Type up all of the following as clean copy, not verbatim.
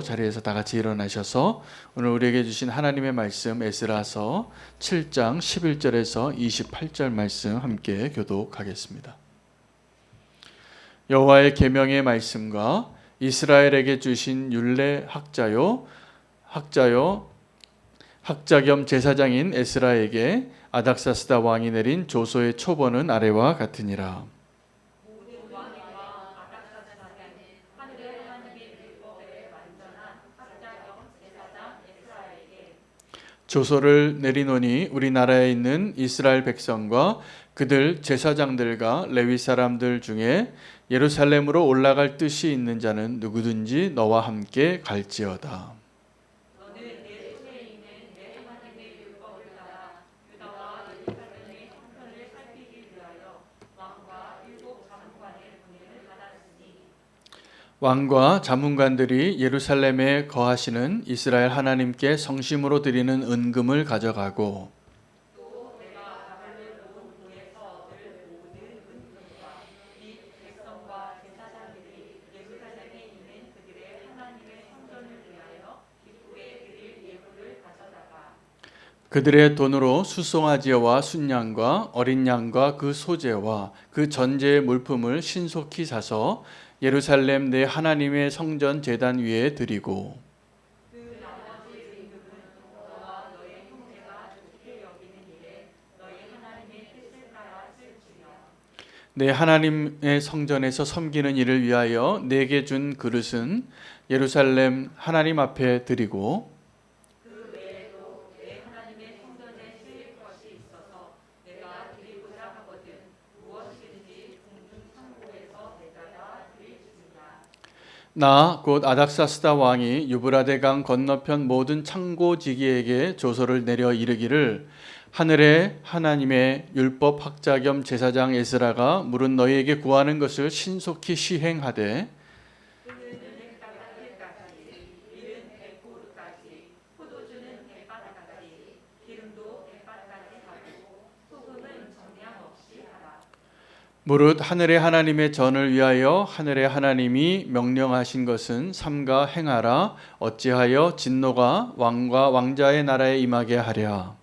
자리에서 다 같이 일어나셔서 오늘 우리에게 주신 하나님의 말씀 에스라서 7장 11절에서 28절 말씀 함께 교독하겠습니다. 여호와의 계명의 말씀과 이스라엘에게 주신 율례 학자 겸 제사장인 에스라에게 아닥사스다 왕이 내린 조서의 초본은 아래와 같으니라. 조서를 내리노니 우리나라에 있는 이스라엘 백성과 그들 제사장들과 레위 사람들 중에 예루살렘으로 올라갈 뜻이 있는 자는 누구든지 너와 함께 갈지어다. 왕과 자문관들이 예루살렘에 거하시는 이스라엘 하나님께 성심으로 드리는 은금을 가져가고 그들의 돈으로 수송아지와 순양과 어린 양과 그 소재와 그 전제의 물품을 신속히 사서 예루살렘 내 하나님의 성전 제단 위에 드리고 내 하나님의 성전에서 섬기는 일을 위하여 내게 준 그릇은 예루살렘 하나님 앞에 드리고 나 곧 아닥사스다 왕이 유브라데 강 건너편 모든 창고지기에게 조서를 내려 이르기를 하늘의 하나님의 율법 학자 겸 제사장 에스라가 물은 너희에게 구하는 것을 신속히 시행하되 무릇 하늘의 하나님의 전을 위하여 하늘의 하나님이 명령하신 것은 삼가 행하라. 어찌하여 진노가 왕과 왕자의 나라에 임하게 하랴.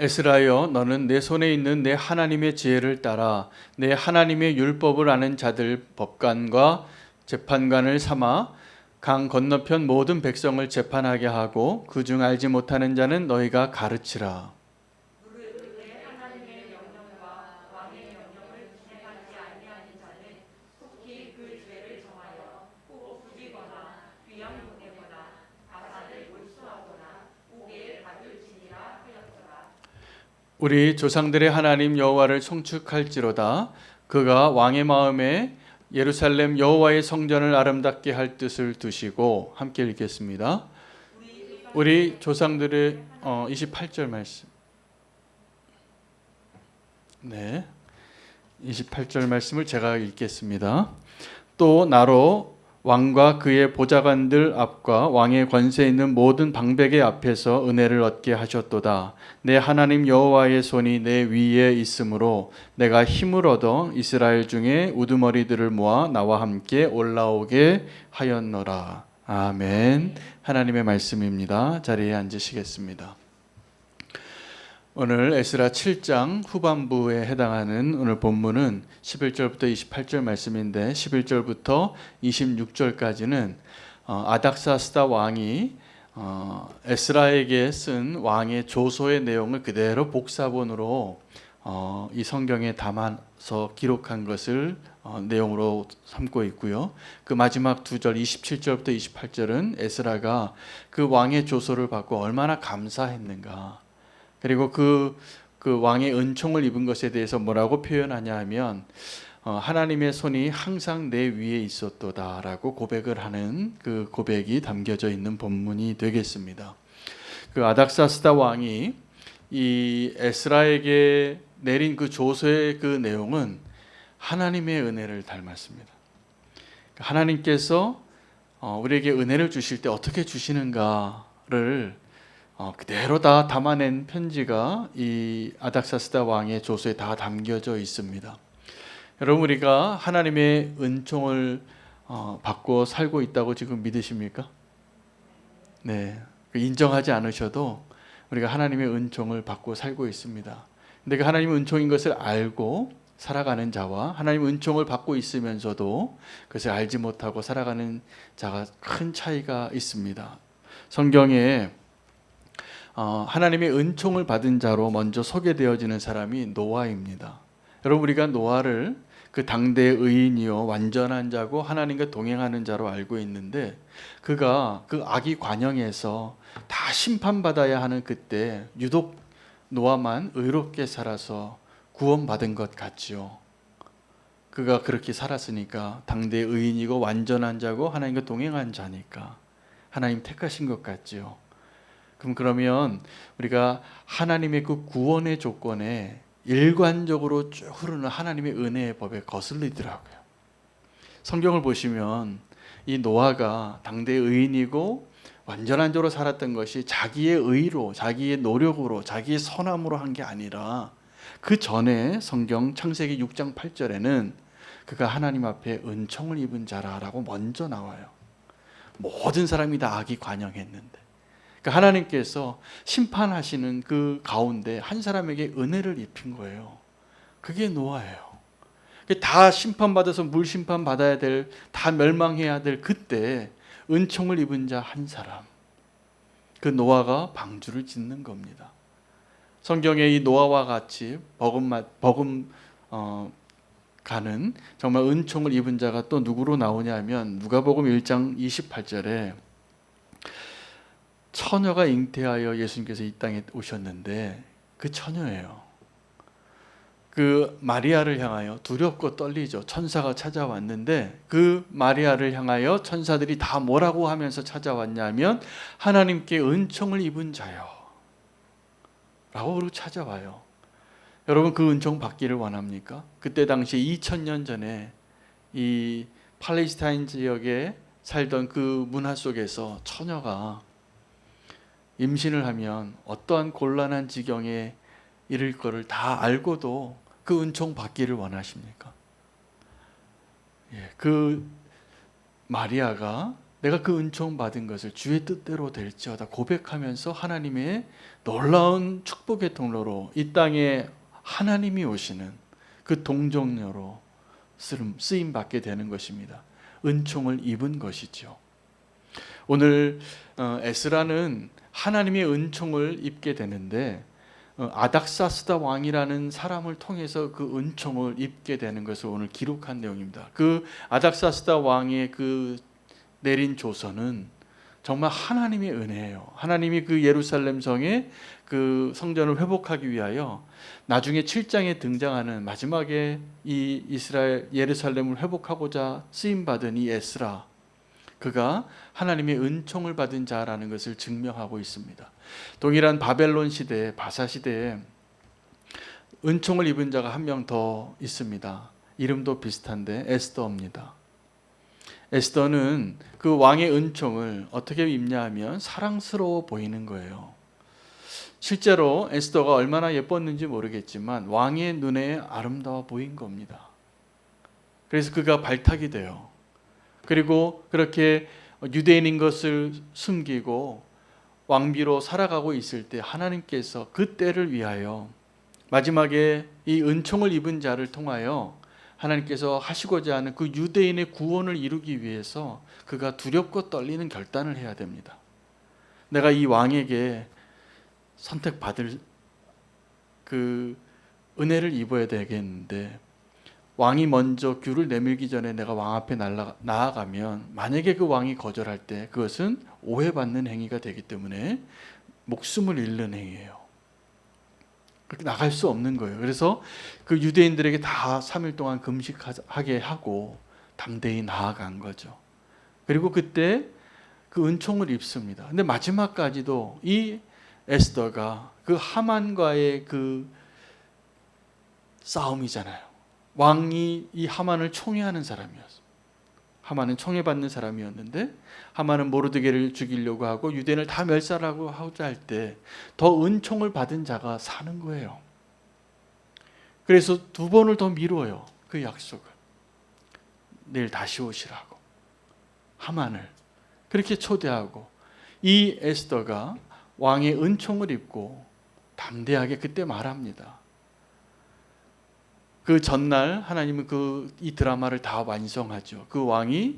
에스라여 너는 내 손에 있는 내 하나님의 지혜를 따라 내 하나님의 율법을 아는 자들 법관과 재판관을 삼아 강 건너편 모든 백성을 재판하게 하고 그중 알지 못하는 자는 너희가 가르치라. 우리 조상들의 하나님 여호와를 송축할지로다. 그가 왕의 마음에 예루살렘 여호와의 성전을 아름답게 할 뜻을 두시고 함께 읽겠습니다. 우리 조상들의 28절 말씀. 네. 28절 말씀을 제가 읽겠습니다. 또 나로 왕과 그의 보좌관들 앞과 왕의 권세 있는 모든 방백의 앞에서 은혜를 얻게 하셨도다. 내 하나님 여호와의 손이 내 위에 있으므로 내가 힘을 얻어 이스라엘 중에 우두머리들을 모아 나와 함께 올라오게 하였노라. 아멘. 하나님의 말씀입니다. 자리에 앉으시겠습니다. 오늘 에스라 7장 후반부에 해당하는 오늘 본문은 11절부터 28절 말씀인데 11절부터 26절까지는 아닥사스다 왕이 에스라에게 쓴 왕의 조서의 내용을 그대로 복사본으로 이 성경에 담아서 기록한 것을 내용으로 삼고 있고요. 그 마지막 두 절 27절부터 28절은 에스라가 그 왕의 조서를 받고 얼마나 감사했는가, 그리고 그 왕의 은총을 입은 것에 대해서 뭐라고 표현하냐 하면 하나님의 손이 항상 내 위에 있었도다라고 고백을 하는 그 고백이 담겨져 있는 본문이 되겠습니다. 그 아닥사스다 왕이 이 에스라에게 내린 그 조서의 그 내용은 하나님의 은혜를 닮았습니다. 하나님께서 우리에게 은혜를 주실 때 어떻게 주시는가를 그대로 다 담아낸 편지가 이 아닥사스다 왕의 조서에 다 담겨져 있습니다. 여러분, 우리가 하나님의 은총을 받고 살고 있다고 지금 믿으십니까? 네, 인정하지 않으셔도 우리가 하나님의 은총을 받고 살고 있습니다. 근데 그 하나님의 은총인 것을 알고 살아가는 자와 하나님의 은총을 받고 있으면서도 그것을 알지 못하고 살아가는 자가 큰 차이가 있습니다. 성경에 하나님의 은총을 받은 자로 먼저 소개되어지는 사람이 노아입니다. 여러분, 우리가 노아를 그 당대의 의인이요 완전한 자고 하나님과 동행하는 자로 알고 있는데, 그가 그 악의 관영에서 다 심판받아야 하는 그때 유독 노아만 의롭게 살아서 구원받은 것 같지요. 그가 그렇게 살았으니까 당대의 의인이고 완전한 자고 하나님과 동행한 자니까 하나님 택하신 것 같지요. 그러면 우리가 하나님의 그 구원의 조건에 일관적으로 쭉 흐르는 하나님의 은혜의 법에 거슬리더라고요. 성경을 보시면 이 노아가 당대의 의인이고 완전한 자로 살았던 것이 자기의 의로, 자기의 노력으로, 자기의 선함으로 한 게 아니라 그 전에 성경 창세기 6장 8절에는 그가 하나님 앞에 은총을 입은 자라라고 먼저 나와요. 모든 사람이 다 악이 관영했는데, 그러니까 하나님께서 심판하시는 그 가운데 한 사람에게 은혜를 입힌 거예요. 그게 노아예요. 다 심판받아서 물 심판 받아야 될, 다 멸망해야 될 그때 은총을 입은 자 한 사람, 그 노아가 방주를 짓는 겁니다. 성경에 이 노아와 같이 가는 정말 은총을 입은 자가 또 누구로 나오냐면 누가복음 1장 28절에 처녀가 잉태하여 예수님께서 이 땅에 오셨는데 그 처녀예요. 그 마리아를 향하여 두렵고 떨리죠. 천사가 찾아왔는데 그 마리아를 향하여 천사들이 다 뭐라고 하면서 찾아왔냐면 하나님께 은총을 입은 자요 라고 찾아와요. 여러분, 그 은총 받기를 원합니까? 그때 당시 2000년 전에 이 팔레스타인 지역에 살던 그 문화 속에서 처녀가 임신을 하면 어떠한 곤란한 지경에 이를 거를 다 알고도 그 은총 받기를 원하십니까? 그 마리아가 내가 그 은총 받은 것을 주의 뜻대로 될지어다 고백하면서 하나님의 놀라운 축복의 통로로 이 땅에 하나님이 오시는 그 동정녀로 쓰임 받게 되는 것입니다. 은총을 입은 것이죠. 오늘 에스라는 하나님의 은총을 입게 되는데 아닥사스다 왕이라는 사람을 통해서 그 은총을 입게 되는 것을 오늘 기록한 내용입니다. 그 아닥사스다 왕의 그 내린 조서는 정말 하나님의 은혜예요. 하나님이 그 예루살렘 성에 그 성전을 회복하기 위하여 나중에 7장에 등장하는 마지막에 이 이스라엘 예루살렘을 회복하고자 쓰임 받은 이 에스라, 그가 하나님의 은총을 받은 자라는 것을 증명하고 있습니다. 동일한 바벨론 시대, 바사 시대에 은총을 입은 자가 한 명 더 있습니다. 이름도 비슷한데 에스더입니다. 에스더는 그 왕의 은총을 어떻게 입냐 하면 사랑스러워 보이는 거예요. 실제로 에스더가 얼마나 예뻤는지 모르겠지만 왕의 눈에 아름다워 보인 겁니다. 그래서 그가 발탁이 돼요. 그리고 그렇게 유대인인 것을 숨기고 왕비로 살아가고 있을 때 하나님께서 그 때를 위하여 마지막에 이 은총을 입은 자를 통하여 하나님께서 하시고자 하는 그 유대인의 구원을 이루기 위해서 그가 두렵고 떨리는 결단을 해야 됩니다. 내가 이 왕에게 선택받을 그 은혜를 입어야 되겠는데 왕이 먼저 귤을 내밀기 전에 내가 왕 앞에 나아가면 만약에 그 왕이 거절할 때 그것은 오해받는 행위가 되기 때문에 목숨을 잃는 행위예요. 그렇게 나갈 수 없는 거예요. 그래서 그 유대인들에게 다 3일 동안 금식하게 하고 담대히 나아간 거죠. 그리고 그때 그 은총을 입습니다. 근데 마지막까지도 이 에스더가 그 하만과의 그 싸움이잖아요. 왕이 이 하만을 총애하는 사람이었어요. 하만은 청해받는 사람이었는데 하만은 모르드게를 죽이려고 하고 유대인을 다 멸살하고 하고자 할 때 더 은총을 받은 자가 사는 거예요. 그래서 2번을 더 미뤄요. 그 약속을. 내일 다시 오시라고. 하만을 그렇게 초대하고 이 에스더가 왕의 은총을 입고 담대하게 그때 말합니다. 그 전날 하나님은 이 드라마를 다 완성하죠. 그 왕이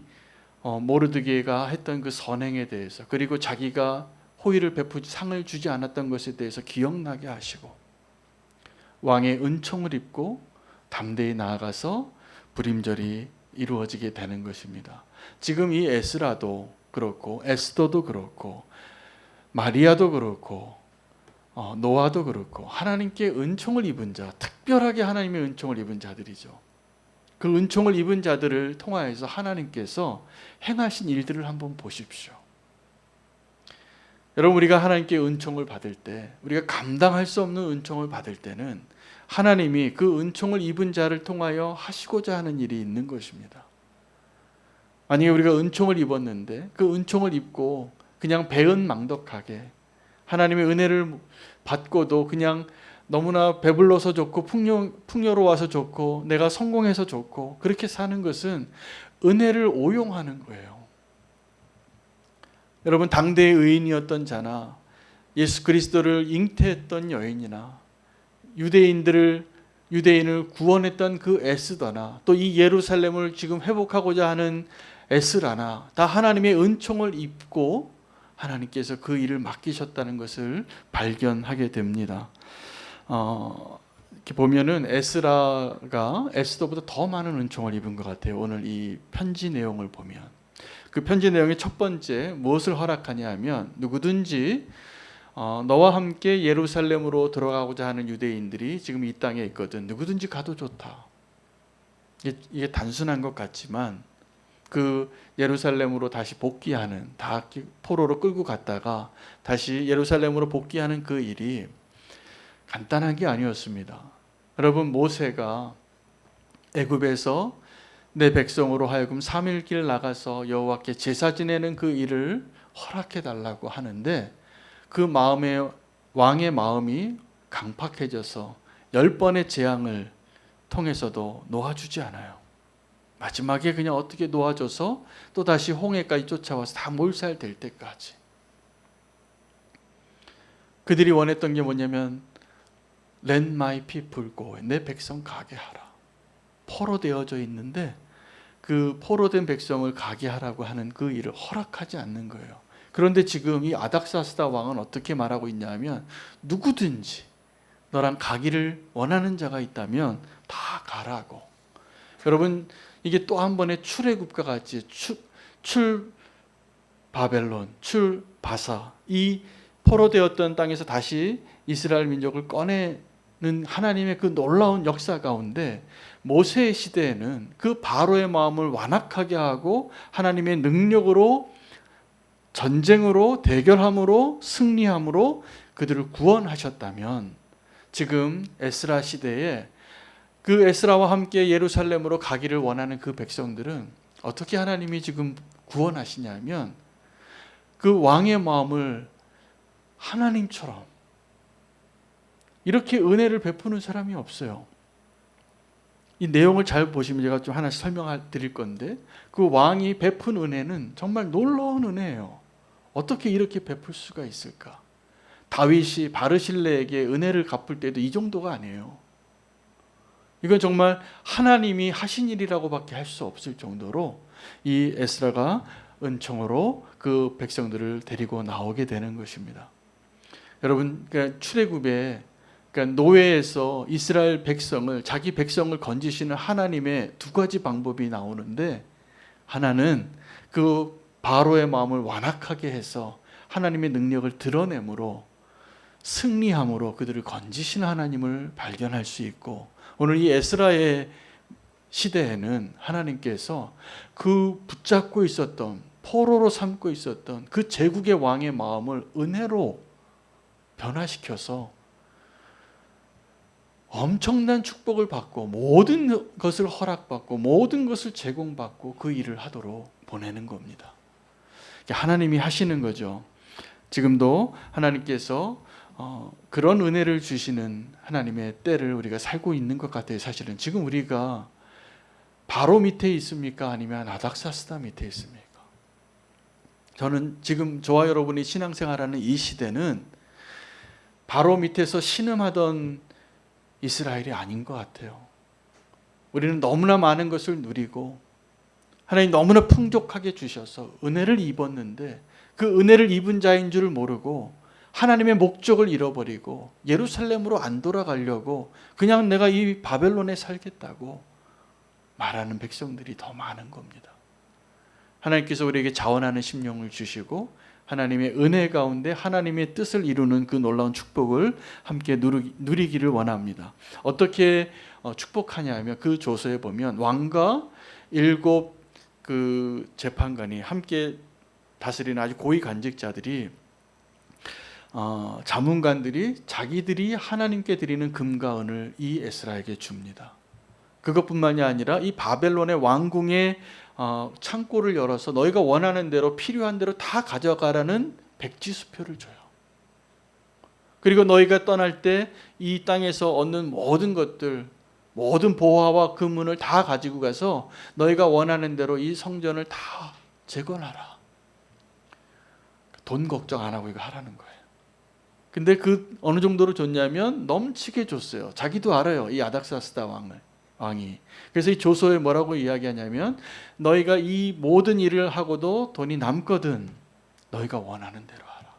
모르드게가 했던 그 선행에 대해서, 그리고 자기가 호의를 베푸지 상을 주지 않았던 것에 대해서 기억나게 하시고 왕의 은총을 입고 담대히 나아가서 불임절이 이루어지게 되는 것입니다. 지금 이 에스라도 그렇고 에스더도 그렇고 마리아도 그렇고 노아도 그렇고 하나님께 은총을 입은 자, 특별하게 하나님의 은총을 입은 자들이죠. 그 은총을 입은 자들을 통하여서 하나님께서 행하신 일들을 한번 보십시오. 여러분, 우리가 하나님께 은총을 받을 때, 우리가 감당할 수 없는 은총을 받을 때는 하나님이 그 은총을 입은 자를 통하여 하시고자 하는 일이 있는 것입니다. 만약에 우리가 은총을 입었는데 그 은총을 입고 그냥 배은망덕하게 하나님의 은혜를 받고도 그냥 너무나 배불러서 좋고 풍요로워서 좋고 내가 성공해서 좋고 그렇게 사는 것은 은혜를 오용하는 거예요. 여러분, 당대의 의인이었던 자나 예수 그리스도를 잉태했던 여인이나 유대인을 구원했던 그 에스더나 또 이 예루살렘을 지금 회복하고자 하는 에스라나 다 하나님의 은총을 입고 하나님께서 그 일을 맡기셨다는 것을 발견하게 됩니다. 이렇게 보면은 에스라가 에스더보다 더 많은 은총을 입은 것 같아요. 오늘 이 편지 내용을 보면 그 편지 내용의 첫 번째 무엇을 허락하냐 하면 누구든지 너와 함께 예루살렘으로 들어가고자 하는 유대인들이 지금 이 땅에 있거든. 누구든지 가도 좋다. 이게 단순한 것 같지만 그 예루살렘으로 다시 복귀하는, 다 포로로 끌고 갔다가 다시 예루살렘으로 복귀하는 그 일이 간단한 게 아니었습니다. 여러분, 모세가 애굽에서 내 백성으로 하여금 3일 나가서 여호와께 제사 지내는 그 일을 허락해 달라고 하는데 그 마음에 왕의 마음이 강팍해져서 10번의 재앙을 통해서도 놓아주지 않아요. 마지막에 그냥 어떻게 놓아줘서 또 다시 홍해까지 쫓아와서 다 몰살될 때까지. 그들이 원했던 게 뭐냐면 Let my people go, 내 백성 가게 하라. 포로되어져 있는데 그 포로된 백성을 가게 하라고 하는 그 일을 허락하지 않는 거예요. 그런데 지금 이 아닥사스다 왕은 어떻게 말하고 있냐면 누구든지 너랑 가기를 원하는 자가 있다면 다 가라고. 여러분, 이게 또 한 번의 출애굽과 같이 바벨론, 바사, 이 포로되었던 땅에서 다시 이스라엘 민족을 꺼내는 하나님의 그 놀라운 역사 가운데 모세의 시대에는 그 바로의 마음을 완악하게 하고 하나님의 능력으로 전쟁으로 대결함으로 승리함으로 그들을 구원하셨다면 지금 에스라 시대에 그 에스라와 함께 예루살렘으로 가기를 원하는 그 백성들은 어떻게 하나님이 지금 구원하시냐면 그 왕의 마음을 하나님처럼 이렇게 은혜를 베푸는 사람이 없어요. 이 내용을 잘 보시면 제가 좀 하나씩 설명드릴 건데 그 왕이 베푼 은혜는 정말 놀라운 은혜예요. 어떻게 이렇게 베풀 수가 있을까? 다윗이 바르실레에게 은혜를 갚을 때도 이 정도가 아니에요. 이건 정말 하나님이 하신 일이라고밖에 할 수 없을 정도로 이 에스라가 은총으로 그 백성들을 데리고 나오게 되는 것입니다. 여러분, 그러니까 출애굽에 그러니까 노예에서 이스라엘 백성을, 자기 백성을 건지시는 하나님의 2가지 방법이 나오는데 하나는 그 바로의 마음을 완악하게 해서 하나님의 능력을 드러내므로 승리함으로 그들을 건지시는 하나님을 발견할 수 있고 오늘 이 에스라의 시대에는 하나님께서 그 붙잡고 있었던 포로로 삼고 있었던 그 제국의 왕의 마음을 은혜로 변화시켜서 엄청난 축복을 받고 모든 것을 허락받고 모든 것을 제공받고 그 일을 하도록 보내는 겁니다. 하나님이 하시는 거죠. 지금도 하나님께서 그런 은혜를 주시는 하나님의 때를 우리가 살고 있는 것 같아요. 사실은 지금 우리가 바로 밑에 있습니까? 아니면 아닥사스다 밑에 있습니까? 저는 지금 저와 여러분이 신앙생활하는 이 시대는 바로 밑에서 신음하던 이스라엘이 아닌 것 같아요. 우리는 너무나 많은 것을 누리고 하나님 너무나 풍족하게 주셔서 은혜를 입었는데 그 은혜를 입은 자인 줄 모르고 하나님의 목적을 잃어버리고 예루살렘으로 안 돌아가려고 그냥 내가 이 바벨론에 살겠다고 말하는 백성들이 더 많은 겁니다. 하나님께서 우리에게 자원하는 심령을 주시고 하나님의 은혜 가운데 하나님의 뜻을 이루는 그 놀라운 축복을 함께 누리기를 원합니다. 어떻게 축복하냐 하면 그 조서에 보면 왕과 7 그 재판관이 함께 다스리는 아주 고위 관직자들이 자문관들이 자기들이 하나님께 드리는 금과 은을 이 에스라에게 줍니다. 그것뿐만이 아니라 이 바벨론의 왕궁의 창고를 열어서 너희가 원하는 대로 필요한 대로 다 가져가라는 백지수표를 줘요. 그리고 너희가 떠날 때 이 땅에서 얻는 모든 것들, 모든 보화와 금은을 다 가지고 가서 너희가 원하는 대로 이 성전을 다 재건하라. 돈 걱정 안 하고 이거 하라는 거예요. 근데 그 어느 정도로 줬냐면 넘치게 줬어요. 자기도 알아요. 이 아닥사스다 왕이. 그래서 이 조서에 뭐라고 이야기하냐면 너희가 이 모든 일을 하고도 돈이 남거든 너희가 원하는 대로 하라.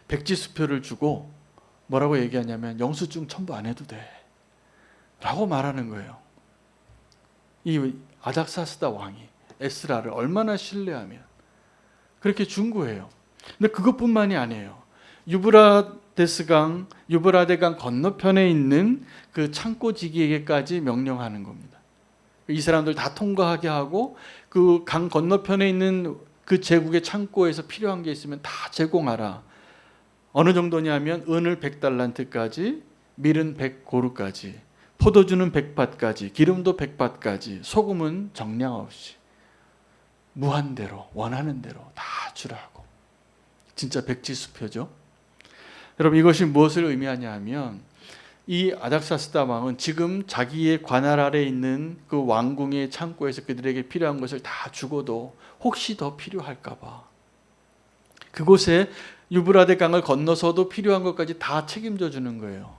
백지수표를 주고 뭐라고 얘기하냐면 영수증 첨부 안 해도 돼 라고 말하는 거예요. 이 아닥사스다 왕이 에스라를 얼마나 신뢰하면 그렇게 준 거예요. 근데 그것뿐만이 아니에요. 유브라데강 건너편에 있는 그 창고지기에게까지 명령하는 겁니다. 이 사람들 다 통과하게 하고 그 강 건너편에 있는 그 제국의 창고에서 필요한 게 있으면 다 제공하라. 어느 정도냐면 은을 100달란트까지, 밀은 100고루까지, 포도주는 100밭까지, 기름도 100밭까지, 소금은 정량 없이 무한대로 원하는 대로 다 주라고. 진짜 백지수표죠. 여러분 이것이 무엇을 의미하냐 하면 이 아닥사스다 왕은 지금 자기의 관할 아래 있는 그 왕궁의 창고에서 그들에게 필요한 것을 다 주고도 혹시 더 필요할까 봐 그곳에 유브라데 강을 건너서도 필요한 것까지 다 책임져 주는 거예요.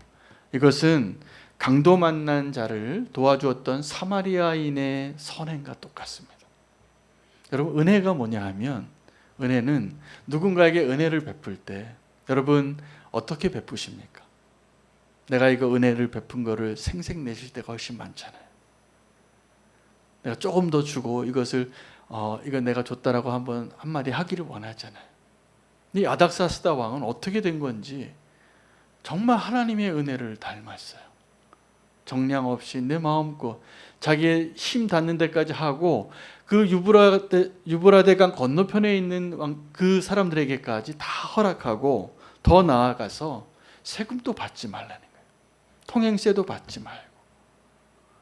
이것은 강도 만난 자를 도와주었던 사마리아인의 선행과 똑같습니다. 여러분 은혜가 뭐냐 하면 은혜는 누군가에게 은혜를 베풀 때 여러분 어떻게 베푸십니까? 내가 이거 은혜를 베푼 거를 생색내실 때가 훨씬 많잖아요. 내가 조금 더 주고 이것을 이거 내가 줬다라고 한마디 하기를 원하잖아요. 이 아닥사스다 왕은 어떻게 된 건지 정말 하나님의 은혜를 닮았어요. 정량 없이 내 마음껏 자기의 힘 닿는 데까지 하고 그 유브라데강 건너편에 있는 그 사람들에게까지 다 허락하고 더 나아가서 세금도 받지 말라는 거예요. 통행세도 받지 말고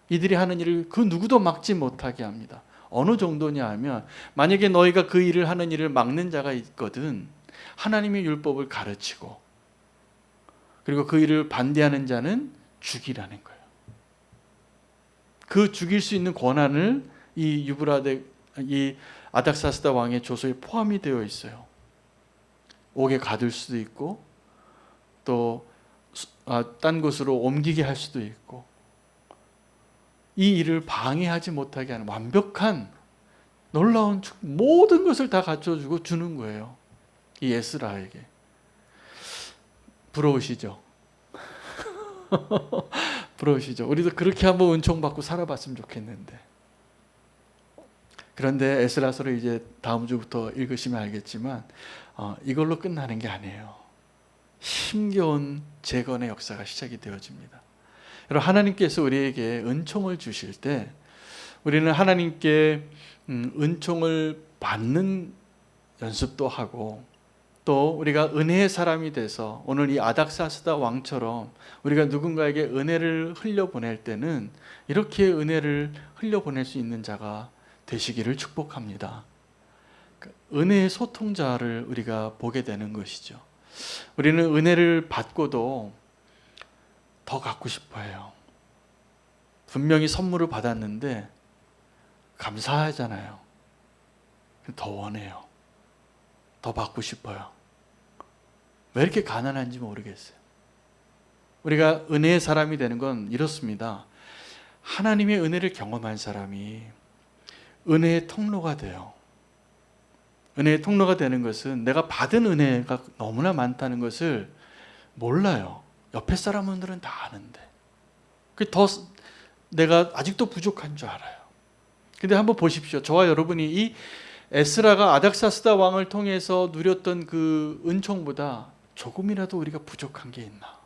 이들이 하는 일을 그 누구도 막지 못하게 합니다. 어느 정도냐 하면 만약에 너희가 그 일을 하는 일을 막는 자가 있거든 하나님의 율법을 가르치고 그리고 그 일을 반대하는 자는 죽이라는 거예요. 그 죽일 수 있는 권한을 이 아닥사스다 왕의 조서에 포함이 되어 있어요. 옥에 가둘 수도 있고 또 딴 곳으로 옮기게 할 수도 있고 이 일을 방해하지 못하게 하는 완벽한 놀라운 모든 것을 다 갖춰주고 주는 거예요. 이 에스라에게. 부러우시죠? 부러우시죠? 우리도 그렇게 한번 은총받고 살아봤으면 좋겠는데 그런데 에스라서를 이제 다음 주부터 읽으시면 알겠지만 이걸로 끝나는 게 아니에요. 힘겨운 재건의 역사가 시작이 되어집니다. 여러분 하나님께서 우리에게 은총을 주실 때 우리는 하나님께 은총을 받는 연습도 하고 또 우리가 은혜의 사람이 돼서 오늘 이 아닥사스다 왕처럼 우리가 누군가에게 은혜를 흘려보낼 때는 이렇게 은혜를 흘려보낼 수 있는 자가 되시기를 축복합니다. 은혜의 소통자를 우리가 보게 되는 것이죠. 우리는 은혜를 받고도 더 갖고 싶어 해요. 분명히 선물을 받았는데 감사하잖아요. 더 원해요. 더 받고 싶어요. 왜 이렇게 가난한지 모르겠어요. 우리가 은혜의 사람이 되는 건 이렇습니다. 하나님의 은혜를 경험한 사람이 은혜의 통로가 돼요. 은혜의 통로가 되는 것은 내가 받은 은혜가 너무나 많다는 것을 몰라요. 옆에 사람들은 다 아는데. 더 내가 아직도 부족한 줄 알아요. 근데 한번 보십시오. 저와 여러분이 이 에스라가 아닥사스다 왕을 통해서 누렸던 그 은총보다 조금이라도 우리가 부족한 게 있나?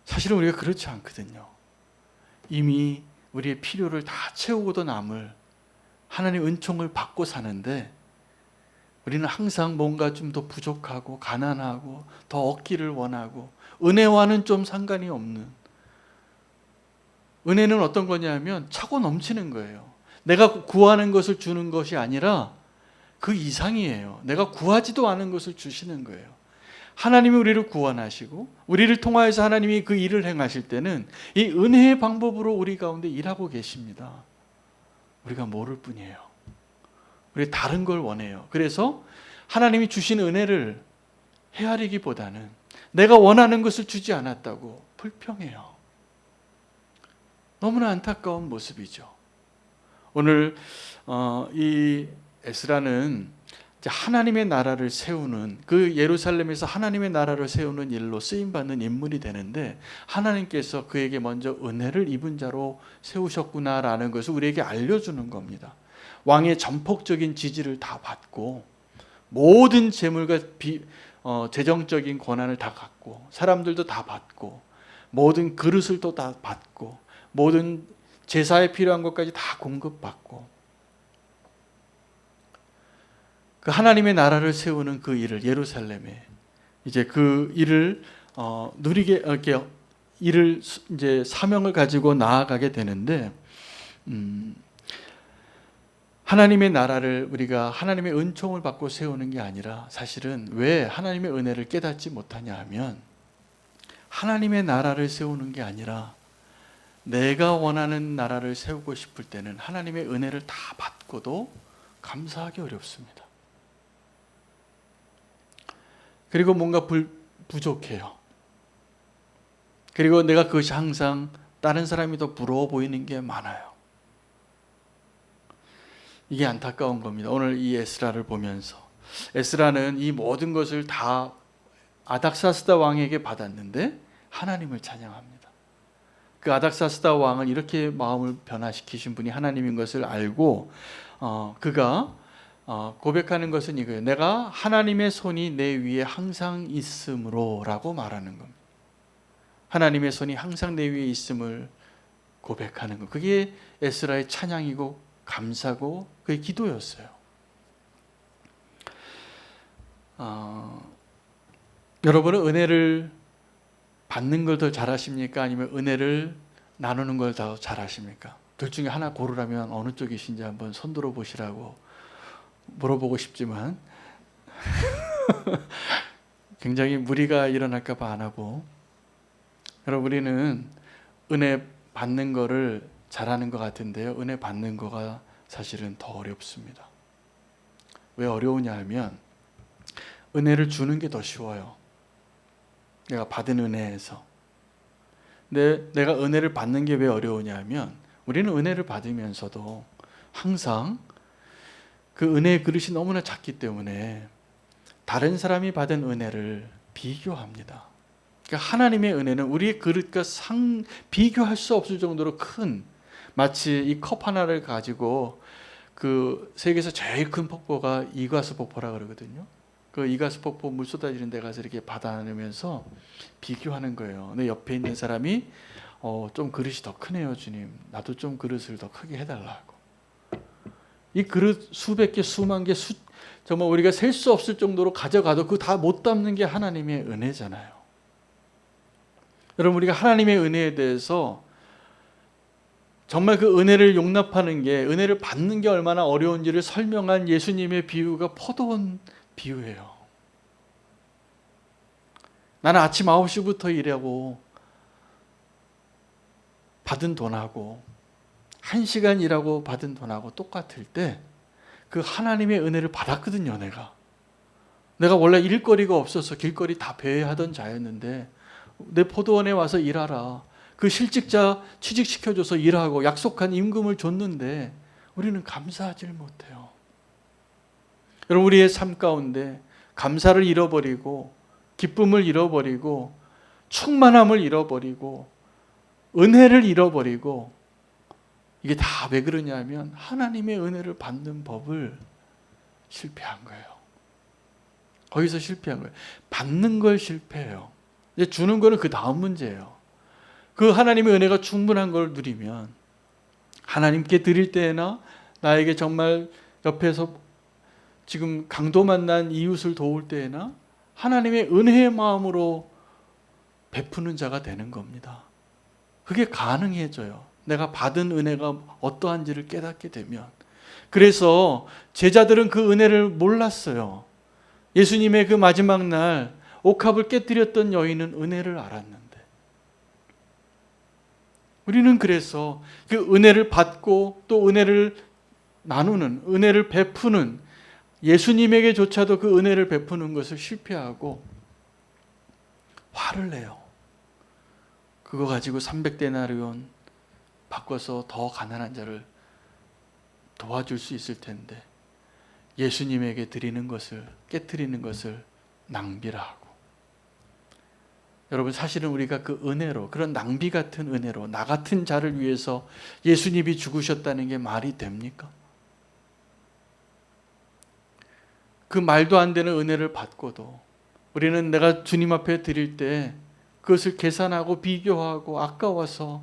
사실은 우리가 그렇지 않거든요. 이미 우리의 필요를 다 채우고도 남을 하나님의 은총을 받고 사는데 우리는 항상 뭔가 좀 더 부족하고 가난하고 더 얻기를 원하고 은혜와는 좀 상관이 없는, 은혜는 어떤 거냐면 차고 넘치는 거예요. 내가 구하는 것을 주는 것이 아니라 그 이상이에요. 내가 구하지도 않은 것을 주시는 거예요. 하나님이 우리를 구원하시고 우리를 통하여서 하나님이 그 일을 행하실 때는 이 은혜의 방법으로 우리 가운데 일하고 계십니다. 우리가 모를 뿐이에요. 우리 다른 걸 원해요. 그래서 하나님이 주신 은혜를 헤아리기보다는 내가 원하는 것을 주지 않았다고 불평해요. 너무나 안타까운 모습이죠. 오늘 이 에스라는 하나님의 나라를 세우는, 그 예루살렘에서 하나님의 나라를 세우는 일로 쓰임받는 인물이 되는데 하나님께서 그에게 먼저 은혜를 입은 자로 세우셨구나라는 것을 우리에게 알려주는 겁니다. 왕의 전폭적인 지지를 다 받고 모든 재물과 재정적인 권한을 다 갖고 사람들도 다 받고 모든 그릇을 또 다 받고 모든 제사에 필요한 것까지 다 공급받고 그 하나님의 나라를 세우는 그 일을 예루살렘에 이제 그 일을 누리게 이렇게 일을 이제 사명을 가지고 나아가게 되는데 하나님의 나라를 우리가 하나님의 은총을 받고 세우는 게 아니라 사실은 왜 하나님의 은혜를 깨닫지 못하냐 하면 하나님의 나라를 세우는 게 아니라 내가 원하는 나라를 세우고 싶을 때는 하나님의 은혜를 다 받고도 감사하기 어렵습니다. 그리고 뭔가 부족해요. 그리고 내가 그것이 항상 다른 사람이 더 부러워 보이는 게 많아요. 이게 안타까운 겁니다. 오늘 이 에스라를 보면서 에스라는 이 모든 것을 다 아닥사스다 왕에게 받았는데 하나님을 찬양합니다. 그 아닥사스다 왕은 이렇게 마음을 변화시키신 분이 하나님인 것을 알고 그가 고백하는 것은 이거예요. 내가 하나님의 손이 내 위에 항상 있음으로 라고 말하는 겁니다. 하나님의 손이 항상 내 위에 있음을 고백하는 것. 그게 에스라의 찬양이고 감사고 그게 기도였어요. 여러분은 은혜를 받는 걸 더 잘하십니까? 아니면 은혜를 나누는 걸 더 잘하십니까? 둘 중에 하나 고르라면 어느 쪽이신지 한번 손들어 보시라고 물어보고 싶지만 굉장히 무리가 일어날까 봐 안 하고, 여러분 우리는 은혜 받는 거를 잘하는 것 같은데요, 은혜 받는 거가 사실은 더 어렵습니다. 왜 어려우냐 하면 은혜를 주는 게 더 쉬워요. 내가 받은 은혜에서. 근데 내가 은혜를 받는 게 왜 어려우냐 하면 우리는 은혜를 받으면서도 항상 그 은혜의 그릇이 너무나 작기 때문에 다른 사람이 받은 은혜를 비교합니다. 그러니까 하나님의 은혜는 우리의 그릇과 비교할 수 없을 정도로 큰, 마치 이 컵 하나를 가지고 그 세계에서 제일 큰 폭포가 이과수 폭포라 그러거든요. 그 이과수 폭포 물 쏟아지는 데 가서 이렇게 받아내면서 비교하는 거예요. 근데 옆에 있는 사람이 좀 그릇이 더 크네요, 주님. 나도 좀 그릇을 더 크게 해달라고. 이 그릇 수백 개, 수만 개, 정말 우리가 셀 수 없을 정도로 가져가도 그 다 못 담는 게 하나님의 은혜잖아요. 여러분, 우리가 하나님의 은혜에 대해서 정말 그 은혜를 용납하는 게, 은혜를 받는 게 얼마나 어려운지를 설명한 예수님의 비유가 포도원 비유예요. 나는 아침 9시부터 일하고 받은 돈하고 1시간 일하고 받은 돈하고 똑같을 때 그 하나님의 은혜를 받았거든요. 내가 원래 일거리가 없어서 길거리 다 배회하던 자였는데 내 포도원에 와서 일하라. 그 실직자 취직시켜줘서 일하고 약속한 임금을 줬는데 우리는 감사하지 못해요. 여러분, 우리의 삶 가운데 감사를 잃어버리고 기쁨을 잃어버리고 충만함을 잃어버리고 은혜를 잃어버리고, 이게 다 왜 그러냐면 하나님의 은혜를 받는 법을 실패한 거예요. 거기서 실패한 거예요. 받는 걸 실패해요. 이제 주는 거는 그 다음 문제예요. 그 하나님의 은혜가 충분한 걸 누리면 하나님께 드릴 때나 나에게 정말 옆에서 지금 강도 만난 이웃을 도울 때나 하나님의 은혜의 마음으로 베푸는 자가 되는 겁니다. 그게 가능해져요. 내가 받은 은혜가 어떠한지를 깨닫게 되면. 그래서 제자들은 그 은혜를 몰랐어요. 예수님의 그 마지막 날 옥합을 깨뜨렸던 여인은 은혜를 알았는데, 우리는 그래서 그 은혜를 받고 또 은혜를 나누는, 은혜를 베푸는, 예수님에게조차도 그 은혜를 베푸는 것을 실패하고 화를 내요. 그거 가지고 300데나리온 바꿔서 더 가난한 자를 도와줄 수 있을 텐데 예수님에게 드리는 것을, 깨트리는 것을 낭비라 하고. 여러분, 사실은 우리가 그 은혜로, 그런 낭비 같은 은혜로 나 같은 자를 위해서 예수님이 죽으셨다는 게 말이 됩니까? 그 말도 안 되는 은혜를 받고도 우리는 내가 주님 앞에 드릴 때 그것을 계산하고 비교하고 아까워서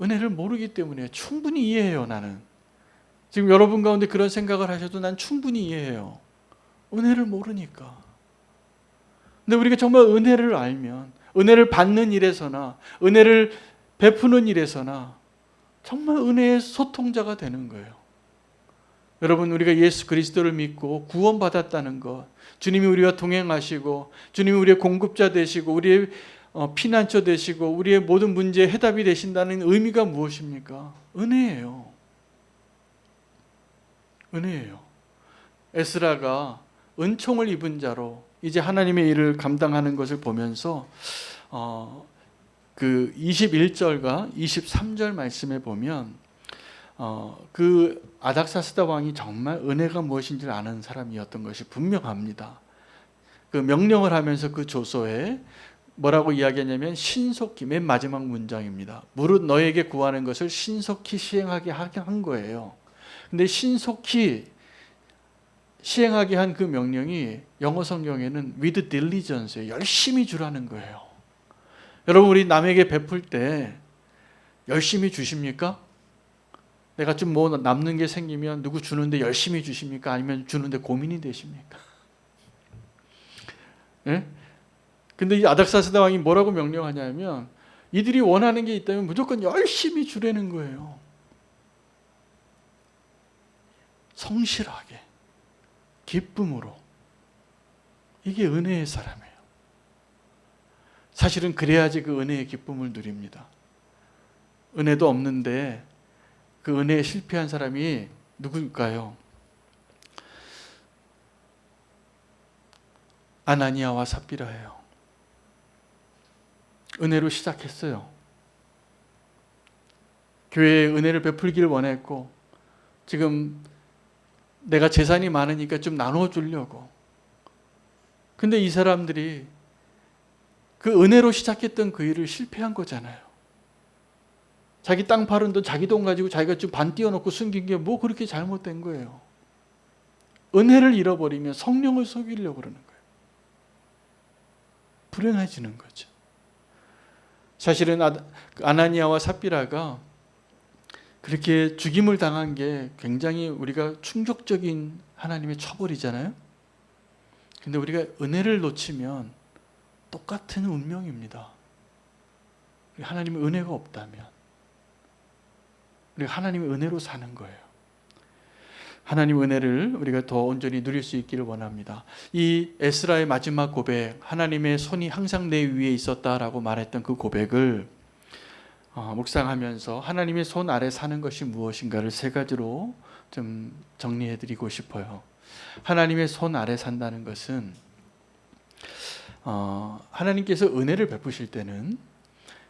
은혜를 모르기 때문에. 충분히 이해해요. 나는 지금 여러분 가운데 그런 생각을 하셔도 난 충분히 이해해요. 은혜를 모르니까. 근데 우리가 정말 은혜를 알면, 은혜를 받는 일에서나 은혜를 베푸는 일에서나 정말 은혜의 소통자가 되는 거예요. 여러분, 우리가 예수 그리스도를 믿고 구원받았다는 것, 주님이 우리와 동행하시고 주님이 우리의 공급자 되시고 우리의 피난처 되시고 우리의 모든 문제의 해답이 되신다는 의미가 무엇입니까? 은혜예요. 은혜예요. 에스라가 은총을 입은 자로 이제 하나님의 일을 감당하는 것을 보면서 그 21절과 23절 말씀에 보면 그 아닥사스다 왕이 정말 은혜가 무엇인지를 아는 사람이었던 것이 분명합니다. 그 명령을 하면서 그 조서에 뭐라고 이야기하냐면 신속히, 맨 마지막 문장입니다. 무릇 너에게 구하는 것을 신속히 시행하게 한 거예요. 근데 신속히 시행하게 한 그 명령이 영어 성경에는 with diligence, 열심히 주라는 거예요. 여러분, 우리 남에게 베풀 때 열심히 주십니까? 내가 좀 뭐 남는 게 생기면 누구 주는데 열심히 주십니까? 아니면 주는데 고민이 되십니까? 예? 근데 이 아닥사스다 왕이 뭐라고 명령하냐면 이들이 원하는 게 있다면 무조건 열심히 주라는 거예요. 성실하게, 기쁨으로. 이게 은혜의 사람이에요. 사실은 그래야지 그 은혜의 기쁨을 누립니다. 은혜도 없는데 그 은혜에 실패한 사람이 누굴까요? 아나니아와 삽비라예요. 은혜로 시작했어요. 교회에 은혜를 베풀기를 원했고 지금 내가 재산이 많으니까 좀 나눠주려고. 근데 이 사람들이 그 은혜로 시작했던 그 일을 실패한 거잖아요. 자기 땅 파는 돈, 자기 돈 가지고 자기가 좀 반 띄워놓고 숨긴 게 뭐 그렇게 잘못된 거예요. 은혜를 잃어버리면 성령을 속이려고 그러는 거예요. 불행해지는 거죠. 사실은 아나니아와 삽비라가 그렇게 죽임을 당한 게 굉장히 우리가 충격적인 하나님의 처벌이잖아요. 근데 우리가 은혜를 놓치면 똑같은 운명입니다. 하나님의 은혜가 없다면 우리가 하나님의 은혜로 사는 거예요. 하나님의 은혜를 우리가 더 온전히 누릴 수 있기를 원합니다. 이 에스라의 마지막 고백, 하나님의 손이 항상 내 위에 있었다라고 말했던 그 고백을 묵상하면서 하나님의 손 아래 사는 것이 무엇인가를 세 가지로 좀 정리해 드리고 싶어요. 하나님의 손 아래 산다는 것은 하나님께서 은혜를 베푸실 때는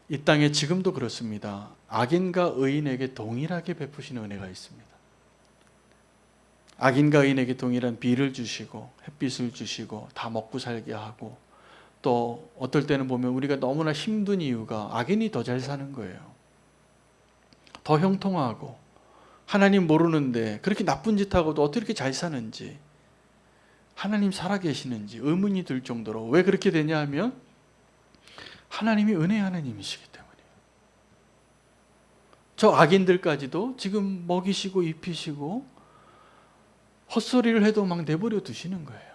이 땅에 지금도 그렇습니다. 악인과 의인에게 동일하게 베푸시는 은혜가 있습니다. 악인과 의인에게 동일한 비를 주시고 햇빛을 주시고 다 먹고 살게 하고, 또 어떨 때는 보면 우리가 너무나 힘든 이유가 악인이 더 잘 사는 거예요. 더 형통하고 하나님 모르는데 그렇게 나쁜 짓 하고도 어떻게 이렇게 잘 사는지, 하나님 살아계시는지 의문이 들 정도로. 왜 그렇게 되냐 하면 하나님이 은혜의 하나님이시기 때문이에요. 저 악인들까지도 지금 먹이시고 입히시고 헛소리를 해도 막 내버려 두시는 거예요.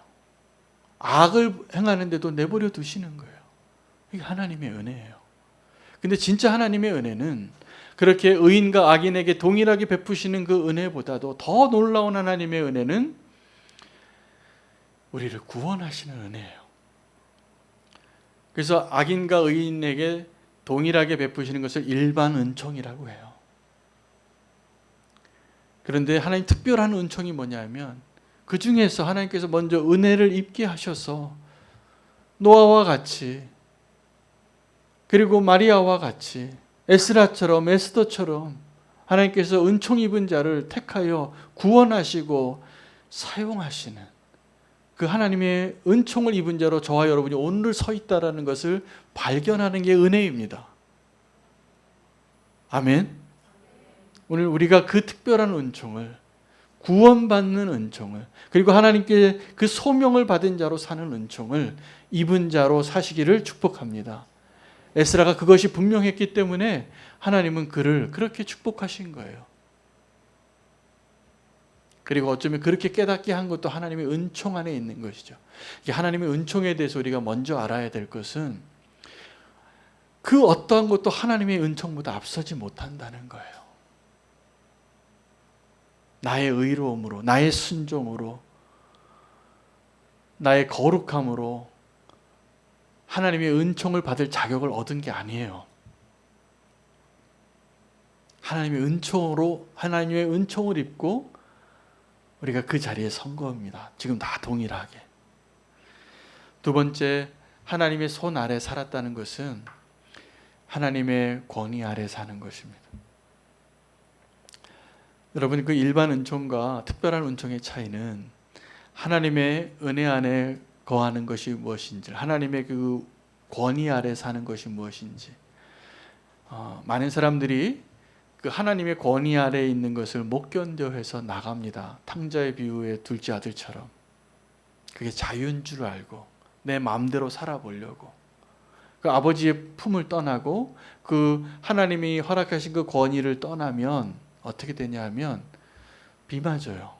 악을 행하는데도 내버려 두시는 거예요. 이게 하나님의 은혜예요. 근데 진짜 하나님의 은혜는 그렇게 의인과 악인에게 동일하게 베푸시는 그 은혜보다도 더 놀라운 하나님의 은혜는 우리를 구원하시는 은혜예요. 그래서 악인과 의인에게 동일하게 베푸시는 것을 일반 은총이라고 해요. 그런데 하나님 특별한 은총이 뭐냐면 그 중에서 하나님께서 먼저 은혜를 입게 하셔서 노아와 같이, 그리고 마리아와 같이, 에스라처럼, 에스더처럼 하나님께서 은총 입은 자를 택하여 구원하시고 사용하시는 그 하나님의 은총을 입은 자로 저와 여러분이 오늘 서 있다는 것을 발견하는 게 은혜입니다. 아멘. 오늘 우리가 그 특별한 은총을, 구원받는 은총을, 그리고 하나님께 그 소명을 받은 자로 사는 은총을 입은 자로 사시기를 축복합니다. 에스라가 그것이 분명했기 때문에 하나님은 그를 그렇게 축복하신 거예요. 그리고 어쩌면 그렇게 깨닫게 한 것도 하나님의 은총 안에 있는 것이죠. 하나님의 은총에 대해서 우리가 먼저 알아야 될 것은 그 어떠한 것도 하나님의 은총보다 앞서지 못한다는 거예요. 나의 의로움으로, 나의 순종으로, 나의 거룩함으로 하나님의 은총을 받을 자격을 얻은 게 아니에요. 하나님의 은총으로, 하나님의 은총을 입고 우리가 그 자리에 선 겁니다. 지금 다 동일하게. 두 번째, 하나님의 손 아래 살았다는 것은 하나님의 권위 아래 사는 것입니다. 여러분, 그 일반 은총과 특별한 은총의 차이는 하나님의 은혜 안에 거하는 것이 무엇인지, 하나님의 그 권위 아래 사는 것이 무엇인지, 많은 사람들이 그 하나님의 권위 아래에 있는 것을 못 견뎌해서 나갑니다. 탕자의 비유의 둘째 아들처럼. 그게 자유인 줄 알고 내 마음대로 살아보려고 그 아버지의 품을 떠나고 그 하나님이 허락하신 그 권위를 떠나면 어떻게 되냐 하면 비 맞아요.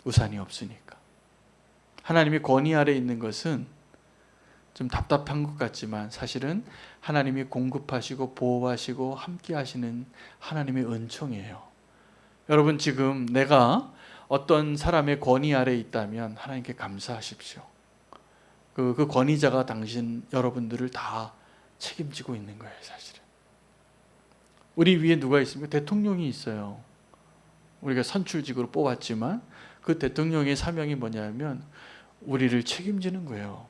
우산이 없으니까. 하나님의 권위 아래에 있는 것은 좀 답답한 것 같지만 사실은 하나님이 공급하시고 보호하시고 함께 하시는 하나님의 은총이에요. 여러분, 지금 내가 어떤 사람의 권위 아래에 있다면 하나님께 감사하십시오. 그 권위자가 당신 여러분들을 다 책임지고 있는 거예요. 사실은 우리 위에 누가 있습니까? 대통령이 있어요. 우리가 선출직으로 뽑았지만 그 대통령의 사명이 뭐냐면 우리를 책임지는 거예요.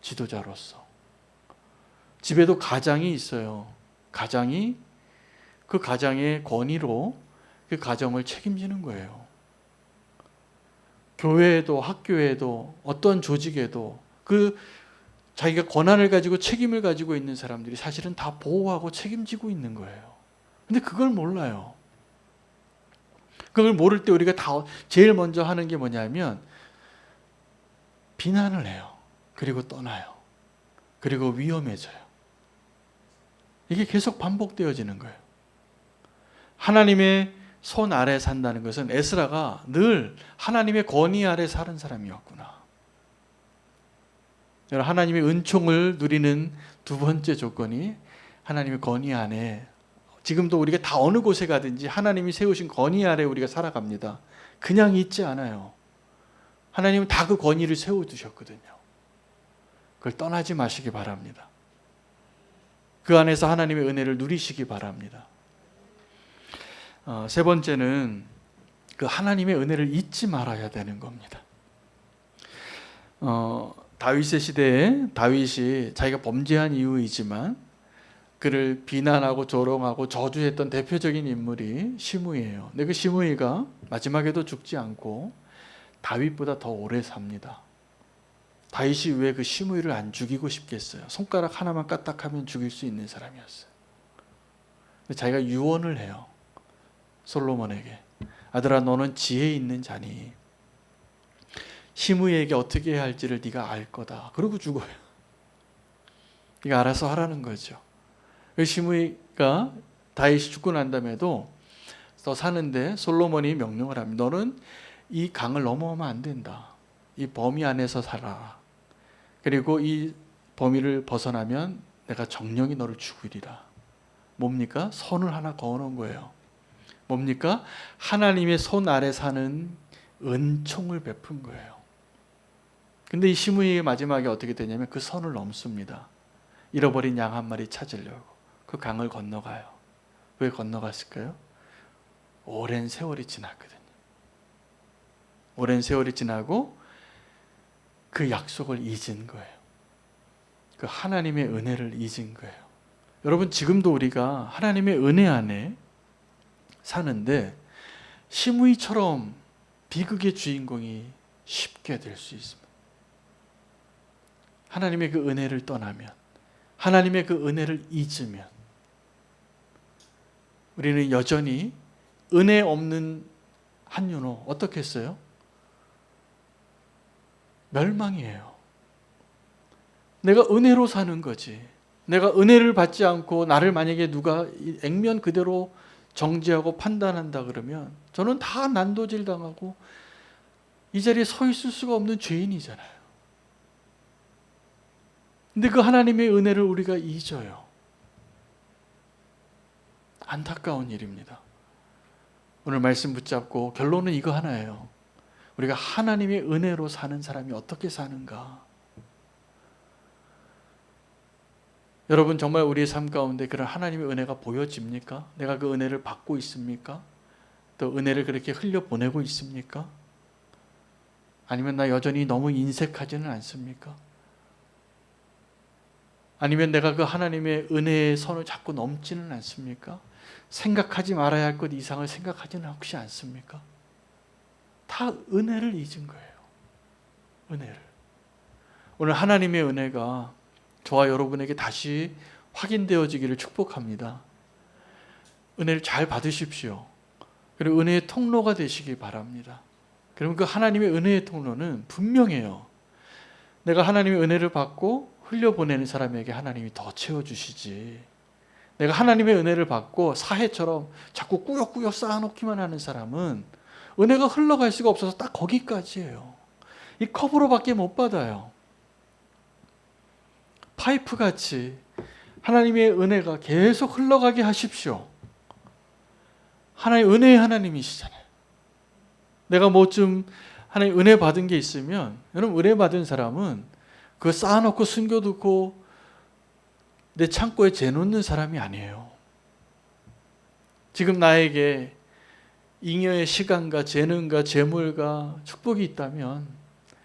지도자로서. 집에도 가장이 있어요. 가장이 그 가장의 권위로 그 가정을 책임지는 거예요. 교회에도 학교에도 어떤 조직에도 그 자기가 권한을 가지고 책임을 가지고 있는 사람들이 사실은 다 보호하고 책임지고 있는 거예요. 근데 그걸 몰라요. 그걸 모를 때 우리가 다 제일 먼저 하는 게 뭐냐면 비난을 해요. 그리고 떠나요. 그리고 위험해져요. 이게 계속 반복되어지는 거예요. 하나님의 손 아래 산다는 것은 에스라가 늘 하나님의 권위 아래 사는 사람이었구나. 하나님의 은총을 누리는 두 번째 조건이 하나님의 권위 안에, 지금도 우리가 다 어느 곳에 가든지 하나님이 세우신 권위 아래 우리가 살아갑니다. 그냥 있지 않아요. 하나님은 다 그 권위를 세워두셨거든요. 그걸 떠나지 마시기 바랍니다. 그 안에서 하나님의 은혜를 누리시기 바랍니다. 세 번째는 그 하나님의 은혜를 잊지 말아야 되는 겁니다. 다윗의 시대에 다윗이 자기가 범죄한 이유이지만 그를 비난하고 조롱하고 저주했던 대표적인 인물이 시므이예요. 근데 그 시므이가 마지막에도 죽지 않고 다윗보다 더 오래 삽니다. 다윗이 왜 그 시므이를 안 죽이고 싶겠어요? 손가락 하나만 까딱하면 죽일 수 있는 사람이었어요. 근데 자기가 유언을 해요. 솔로몬에게. 아들아, 너는 지혜 있는 자니 시므이에게 어떻게 해야 할지를 네가 알 거다. 그러고 죽어요. 네가 알아서 하라는 거죠. 시므이가 다윗이 죽고 난 다음에도 더 사는데 솔로몬이 명령을 합니다. 너는 이 강을 넘어오면 안 된다. 이 범위 안에서 살아라. 그리고 이 범위를 벗어나면 내가 정령이 너를 죽이리라. 뭡니까? 선을 하나 그어놓은 거예요. 뭡니까? 하나님의 손 아래 사는 은총을 베푼 거예요. 근데 이 시므이의 마지막에 어떻게 되냐면 그 선을 넘습니다. 잃어버린 양 한 마리 찾으려고 그 강을 건너가요. 왜 건너갔을까요? 오랜 세월이 지났거든요. 오랜 세월이 지나고 그 약속을 잊은 거예요. 그 하나님의 은혜를 잊은 거예요. 여러분, 지금도 우리가 하나님의 은혜 안에 사는데 시므이처럼 비극의 주인공이 쉽게 될 수 있습니다. 하나님의 그 은혜를 떠나면, 하나님의 그 은혜를 잊으면 우리는 여전히 은혜 없는 한윤호 어떻게 했어요? 멸망이에요. 내가 은혜로 사는 거지. 내가 은혜를 받지 않고 나를 만약에 누가 액면 그대로 정죄하고 판단한다 그러면 저는 다 난도질 당하고 이 자리에 서 있을 수가 없는 죄인이잖아요. 근데 그 하나님의 은혜를 우리가 잊어요. 안타까운 일입니다. 오늘 말씀 붙잡고 결론은 이거 하나예요. 우리가 하나님의 은혜로 사는 사람이 어떻게 사는가? 여러분, 정말 우리의 삶 가운데 그런 하나님의 은혜가 보여집니까? 내가 그 은혜를 받고 있습니까? 또 은혜를 그렇게 흘려보내고 있습니까? 아니면 나 여전히 너무 인색하지는 않습니까? 아니면 내가 그 하나님의 은혜의 선을 자꾸 넘지는 않습니까? 생각하지 말아야 할 것 이상을 생각하지는 혹시 않습니까? 다 은혜를 잊은 거예요. 은혜를. 오늘 하나님의 은혜가 저와 여러분에게 다시 확인되어지기를 축복합니다. 은혜를 잘 받으십시오. 그리고 은혜의 통로가 되시기 바랍니다. 그러면 그 하나님의 은혜의 통로는 분명해요. 내가 하나님의 은혜를 받고 흘려보내는 사람에게 하나님이 더 채워주시지. 내가 하나님의 은혜를 받고 사해처럼 자꾸 꾸역꾸역 쌓아놓기만 하는 사람은 은혜가 흘러갈 수가 없어서 딱 거기까지예요. 이 컵으로밖에 못 받아요. 파이프같이 하나님의 은혜가 계속 흘러가게 하십시오. 하나님 은혜의 하나님이시잖아요. 내가 뭐 좀 하나님 은혜 받은 게 있으면, 여러분 은혜 받은 사람은 그거 쌓아놓고 숨겨두고 내 창고에 재놓는 사람이 아니에요. 지금 나에게 잉여의 시간과 재능과 재물과 축복이 있다면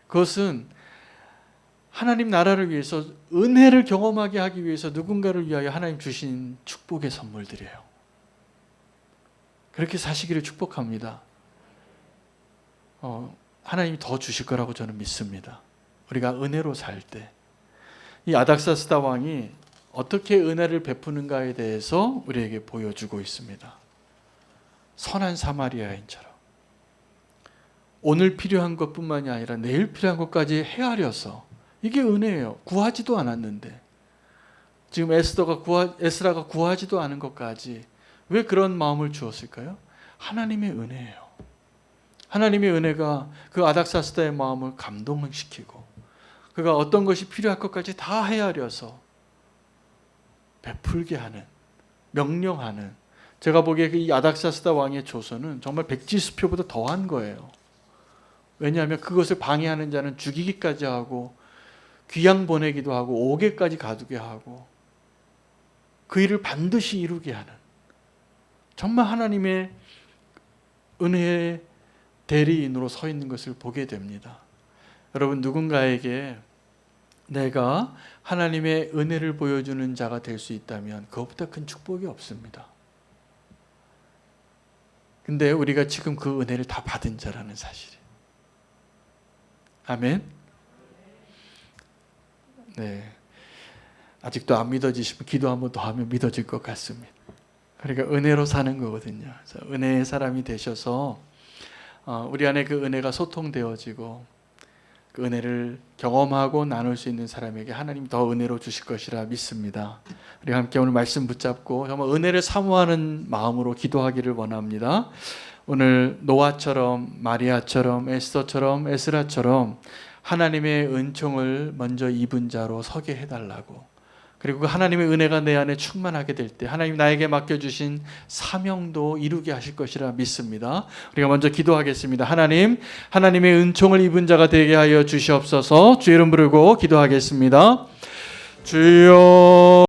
그것은 하나님 나라를 위해서 은혜를 경험하게 하기 위해서 누군가를 위하여 하나님 주신 축복의 선물들이에요. 그렇게 사시기를 축복합니다. 하나님이 더 주실 거라고 저는 믿습니다. 우리가 은혜로 살 때. 이 아닥사스다 왕이 어떻게 은혜를 베푸는가에 대해서 우리에게 보여주고 있습니다. 선한 사마리아인처럼 오늘 필요한 것뿐만이 아니라 내일 필요한 것까지 헤아려서, 이게 은혜예요. 구하지도 않았는데 지금 에스라가 구하지도 않은 것까지 왜 그런 마음을 주었을까요? 하나님의 은혜예요. 하나님의 은혜가 그 아닥사스다의 마음을 감동시키고 그가 어떤 것이 필요할 것까지 다 헤아려서 베풀게 하는, 명령하는, 제가 보기에 이 아닥사스다 왕의 조서는 정말 백지수표보다 더한 거예요. 왜냐하면 그것을 방해하는 자는 죽이기까지 하고 귀양 보내기도 하고 옥에까지 가두게 하고 그 일을 반드시 이루게 하는, 정말 하나님의 은혜의 대리인으로 서 있는 것을 보게 됩니다. 여러분, 누군가에게 내가 하나님의 은혜를 보여주는 자가 될 수 있다면 그것보다 큰 축복이 없습니다. 근데 우리가 지금 그 은혜를 다 받은 자라는 사실이에요. 아멘. 네. 아직도 안 믿어지시면 기도 한번 더 하면 믿어질 것 같습니다. 그러니까 은혜로 사는 거거든요. 그래서 은혜의 사람이 되셔서 우리 안에 그 은혜가 소통되어지고 그 은혜를 경험하고 나눌 수 있는 사람에게 하나님 더 은혜로 주실 것이라 믿습니다. 우리 함께 오늘 말씀 붙잡고 정말 은혜를 사모하는 마음으로 기도하기를 원합니다. 오늘 노아처럼, 마리아처럼, 에스더처럼, 에스라처럼 하나님의 은총을 먼저 입은 자로 서게 해달라고, 그리고 그 하나님의 은혜가 내 안에 충만하게 될 때 하나님 나에게 맡겨주신 사명도 이루게 하실 것이라 믿습니다. 우리가 먼저 기도하겠습니다. 하나님, 하나님의 은총을 입은 자가 되게 하여 주시옵소서. 주의 이름 부르고 기도하겠습니다. 주여.